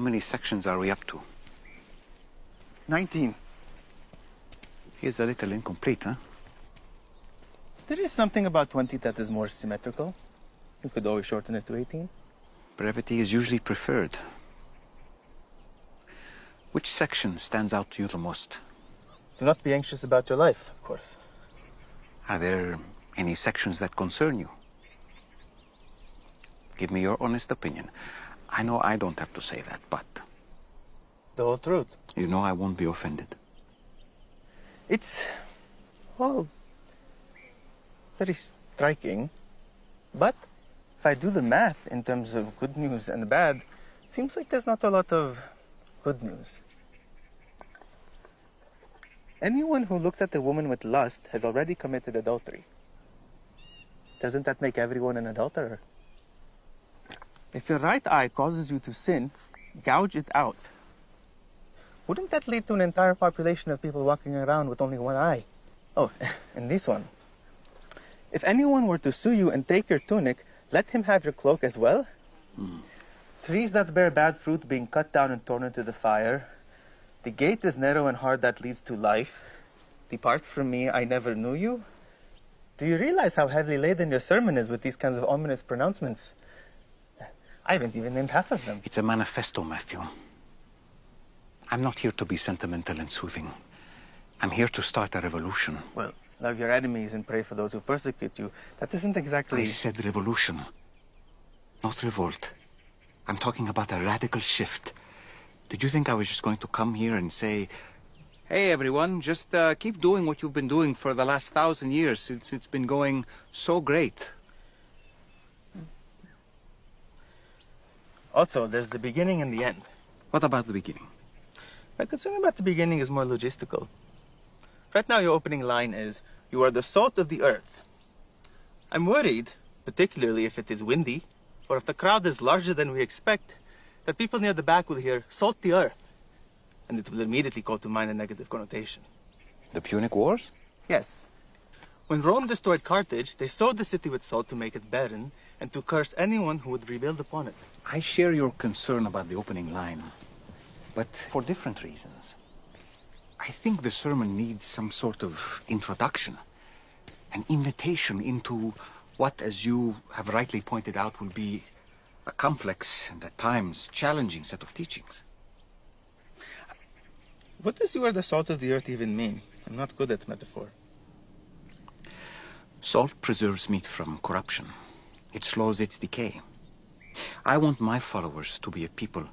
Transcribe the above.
many sections are we up to? 19. Here's a little incomplete, huh? There is something about 20 that is more symmetrical. You could always shorten it to 18. Brevity is usually preferred. Which section stands out to you the most? Do not be anxious about your life, of course. Are there any sections that concern you? Give me your honest opinion. I know I don't have to say that, but... The whole truth. You know I won't be offended. It's, well, very striking. But if I do the math in terms of good news and bad, it seems like there's not a lot of good news. Anyone who looks at a woman with lust has already committed adultery. Doesn't that make everyone an adulterer? If your right eye causes you to sin, gouge it out. Wouldn't that lead to an entire population of people walking around with only one eye? Oh, and this one. If anyone were to sue you and take your tunic, let him have your cloak as well? Trees that bear bad fruit being cut down and thrown into the fire. The gate is narrow and hard that leads to life. Depart from me, I never knew you. Do you realize how heavily laden your sermon is with these kinds of ominous pronouncements? I haven't even named half of them. It's a manifesto, Matthew. I'm not here to be sentimental and soothing. I'm here to start a revolution. Well, love your enemies and pray for those who persecute you. That isn't exactly... I said revolution, not revolt. I'm talking about a radical shift. Did you think I was just going to come here and say, hey, everyone, just keep doing what you've been doing for the last 1,000 years since it's been going so great? Also, there's the beginning and the end. What about the beginning? My concern about the beginning is more logistical. Right now, your opening line is, you are the salt of the earth. I'm worried, particularly if it is windy, or if the crowd is larger than we expect, that people near the back will hear, salt the earth, and it will immediately call to mind a negative connotation. The Punic Wars? Yes. When Rome destroyed Carthage, they sowed the city with salt to make it barren, and to curse anyone who would rebuild upon it. I share your concern about the opening line, but for different reasons. I think the sermon needs some sort of introduction, an invitation into what, as you have rightly pointed out, will be a complex and at times challenging set of teachings. What does "you are the salt of the earth" even mean? I'm not good at metaphor. Salt preserves meat from corruption. It slows its decay. I want my followers to be a people